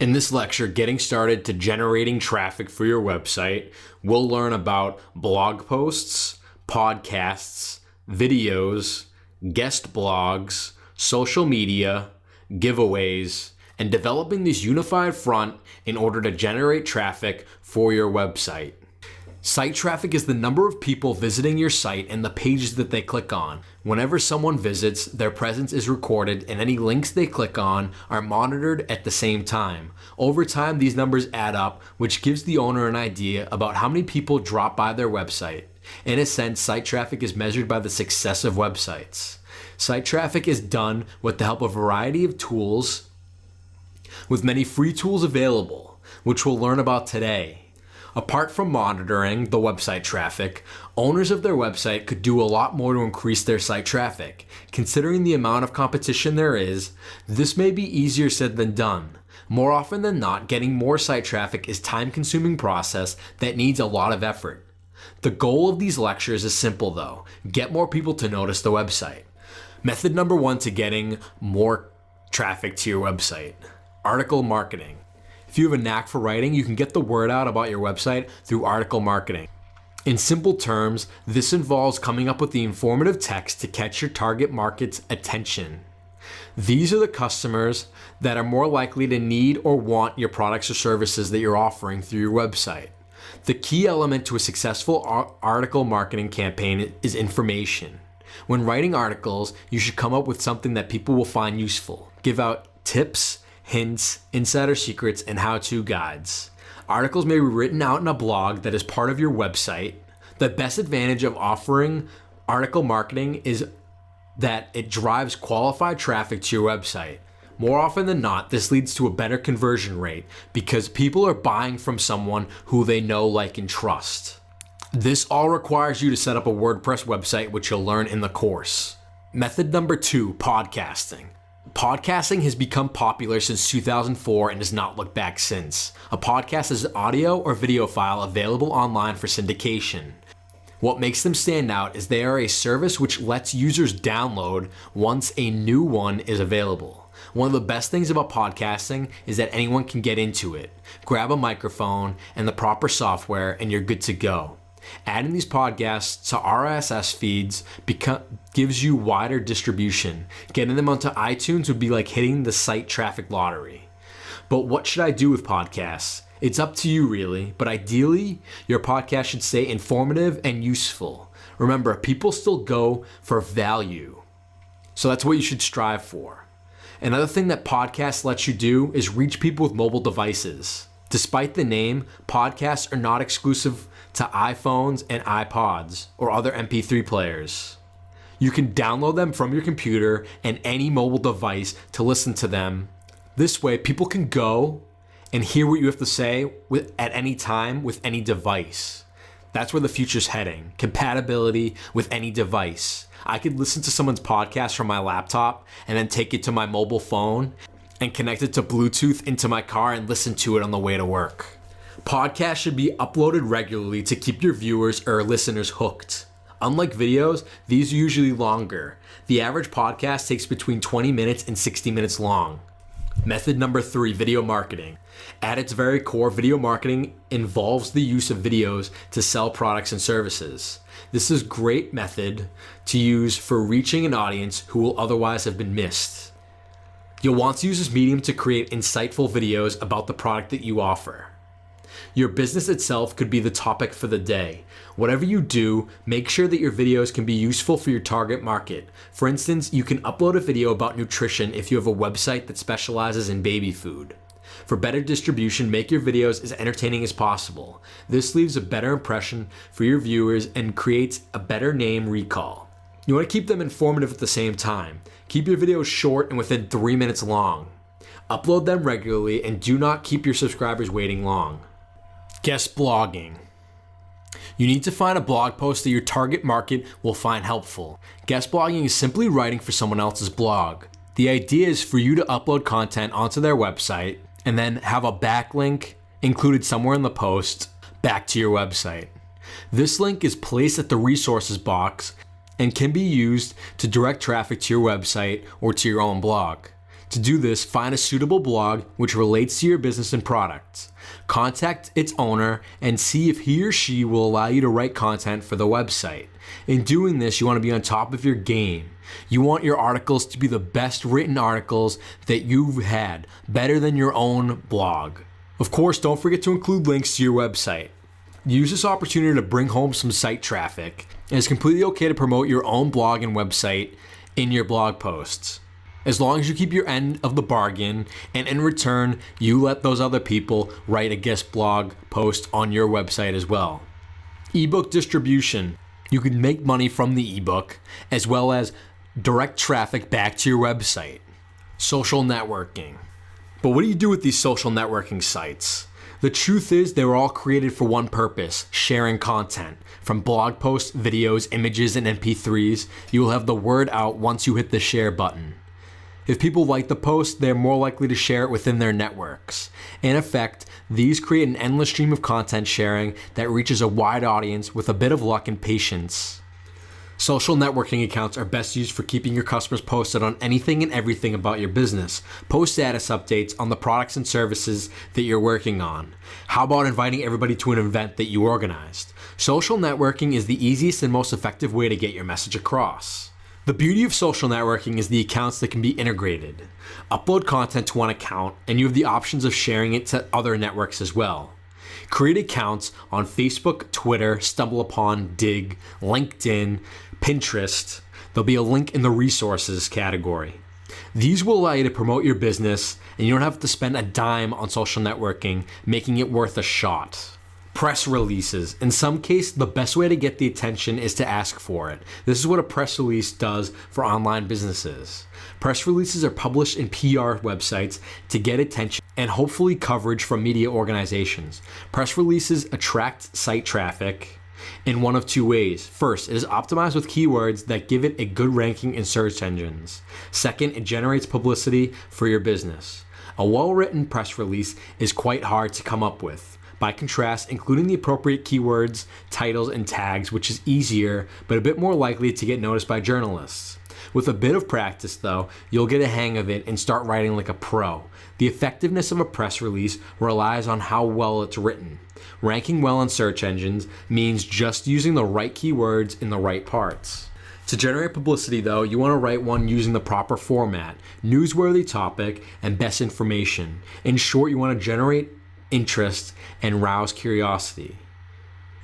In this lecture, Getting Started to Generating Traffic for Your Website, we'll learn about blog posts, podcasts, videos, guest blogs, social media, giveaways, and developing this unified front in order to generate traffic for your website. Site traffic is the number of people visiting your site and the pages that they click on. Whenever someone visits, their presence is recorded and any links they click on are monitored at the same time. Over time, these numbers add up, which gives the owner an idea about how many people drop by their website. In a sense, site traffic is measured by the success of websites. Site traffic is done with the help of a variety of tools, with many free tools available, which we'll learn about today. Apart from monitoring the website traffic, owners of their website could do a lot more to increase their site traffic. Considering the amount of competition there is, this may be easier said than done. More often than not, getting more site traffic is a time-consuming process that needs a lot of effort. The goal of these lectures is simple though: get more people to notice the website. Method number 1 to getting more traffic to your website: article marketing. If you have a knack for writing, you can get the word out about your website through article marketing. In simple terms, this involves coming up with the informative text to catch your target market's attention. These are the customers that are more likely to need or want your products or services that you're offering through your website. The key element to a successful article marketing campaign is information. When writing articles, you should come up with something that people will find useful. Give out tips, hints, insider secrets, and how-to guides. Articles may be written out in a blog that is part of your website. The best advantage of offering article marketing is that it drives qualified traffic to your website. More often than not, this leads to a better conversion rate because people are buying from someone who they know, like, and trust. This all requires you to set up a WordPress website, which you'll learn in the course. Method number 2, podcasting. Podcasting has become popular since 2004 and has not looked back since. A podcast is an audio or video file available online for syndication. What makes them stand out is they are a service which lets users download once a new one is available. One of the best things about podcasting is that anyone can get into it. Grab a microphone and the proper software and you're good to go. Adding these podcasts to RSS feeds gives you wider distribution. Getting them onto iTunes would be like hitting the site traffic lottery. But what should I do with podcasts? It's up to you really, but ideally, your podcast should stay informative and useful. Remember, people still go for value. So that's what you should strive for. Another thing that podcasts lets you do is reach people with mobile devices. Despite the name, podcasts are not exclusive to iPhones and iPods or other MP3 players. You can download them from your computer and any mobile device to listen to them. This way, people can go and hear what you have to say at any time with any device. That's where the future's heading. Compatibility with any device. I could listen to someone's podcast from my laptop and then take it to my mobile phone and connect it to Bluetooth into my car and listen to it on the way to work. Podcasts should be uploaded regularly to keep your viewers or listeners hooked. Unlike videos, these are usually longer. The average podcast takes between 20 minutes and 60 minutes long. Method number 3, video marketing. At its very core, video marketing involves the use of videos to sell products and services. This is a great method to use for reaching an audience who will otherwise have been missed. You'll want to use this medium to create insightful videos about the product that you offer. Your business itself could be the topic for the day. Whatever you do, make sure that your videos can be useful for your target market. For instance, you can upload a video about nutrition if you have a website that specializes in baby food. For better distribution, make your videos as entertaining as possible. This leaves a better impression for your viewers and creates a better name recall. You want to keep them informative at the same time. Keep your videos short and within 3 minutes long. Upload them regularly and do not keep your subscribers waiting long. Guest blogging. You need to find a blog post that your target market will find helpful. Guest blogging is simply writing for someone else's blog. The idea is for you to upload content onto their website and then have a backlink included somewhere in the post back to your website. This link is placed at the resources box and can be used to direct traffic to your website or to your own blog. To do this, find a suitable blog which relates to your business and product. Contact its owner and see if he or she will allow you to write content for the website. In doing this, you want to be on top of your game. You want your articles to be the best written articles that you've had, better than your own blog. Of course, don't forget to include links to your website. Use this opportunity to bring home some site traffic. And it's completely okay to promote your own blog and website in your blog posts, as long as you keep your end of the bargain, and in return, you let those other people write a guest blog post on your website as well. Ebook distribution. You can make money from the ebook, as well as direct traffic back to your website. Social networking. But what do you do with these social networking sites? The truth is they were all created for one purpose: sharing content. From blog posts, videos, images, and MP3s, you will have the word out once you hit the share button. If people like the post, they're more likely to share it within their networks. In effect, these create an endless stream of content sharing that reaches a wide audience with a bit of luck and patience. Social networking accounts are best used for keeping your customers posted on anything and everything about your business. Post status updates on the products and services that you're working on. How about inviting everybody to an event that you organized? Social networking is the easiest and most effective way to get your message across. The beauty of social networking is the accounts that can be integrated. Upload content to one account and you have the options of sharing it to other networks as well. Create accounts on Facebook, Twitter, StumbleUpon, Digg, LinkedIn, Pinterest. There'll be a link in the resources category. These will allow you to promote your business and you don't have to spend a dime on social networking, making it worth a shot. Press releases. In some cases, the best way to get the attention is to ask for it. This is what a press release does for online businesses. Press releases are published in PR websites to get attention and hopefully coverage from media organizations. Press releases attract site traffic in one of two ways. First, it is optimized with keywords that give it a good ranking in search engines. Second, it generates publicity for your business. A well-written press release is quite hard to come up with. By contrast, including the appropriate keywords, titles, and tags, which is easier, but a bit more likely to get noticed by journalists. With a bit of practice, though, you'll get a hang of it and start writing like a pro. The effectiveness of a press release relies on how well it's written. Ranking well in search engines means just using the right keywords in the right parts. To generate publicity, though, you want to write one using the proper format, newsworthy topic, and best information. In short, you want to generate interest and rouse curiosity.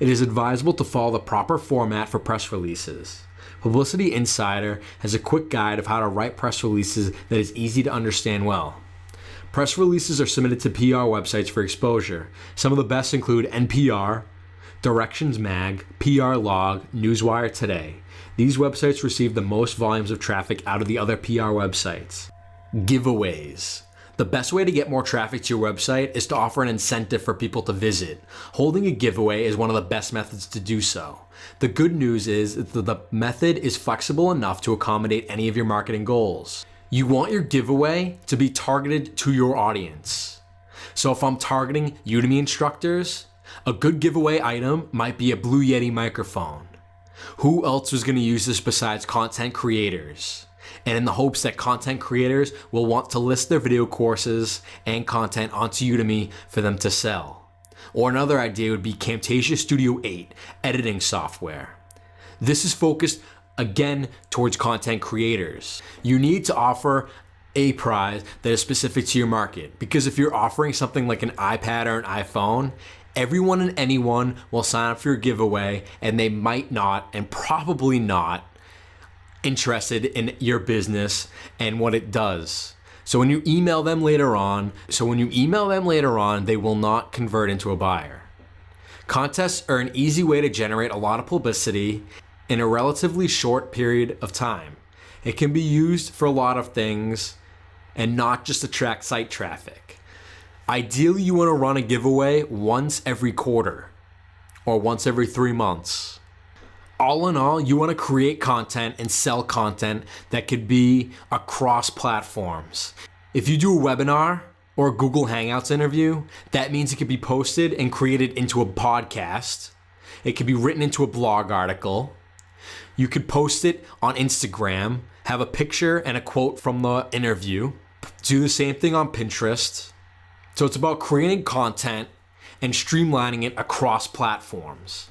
It is advisable to follow the proper format for press releases. Publicity Insider has a quick guide of how to write press releases that is easy to understand well. Press releases are submitted to PR websites for exposure. Some of the best include NPR, Directions Mag, PR Log, Newswire Today. These websites receive the most volumes of traffic out of the other PR websites. Giveaways. The best way to get more traffic to your website is to offer an incentive for people to visit. Holding a giveaway is one of the best methods to do so. The good news is that the method is flexible enough to accommodate any of your marketing goals. You want your giveaway to be targeted to your audience. So if I'm targeting Udemy instructors, a good giveaway item might be a Blue Yeti microphone. Who else is going to use this besides content creators? And in the hopes that content creators will want to list their video courses and content onto Udemy for them to sell. Or another idea would be Camtasia Studio 8 editing software. This is focused again towards content creators. You need to offer a prize that is specific to your market, because if you're offering something like an iPad or an iPhone, everyone and anyone will sign up for your giveaway and they might not, and probably not, interested in your business and what it does. So when you email them later on, they will not convert into a buyer. Contests are an easy way to generate a lot of publicity in a relatively short period of time. It can be used for a lot of things and not just attract site traffic. Ideally, you want to run a giveaway once every quarter or once every 3 months. All in all, you want to create content and sell content that could be across platforms. If you do a webinar or a Google Hangouts interview, that means it could be posted and created into a podcast. It could be written into a blog article. You could post it on Instagram, have a picture and a quote from the interview. Do the same thing on Pinterest. So it's about creating content and streamlining it across platforms.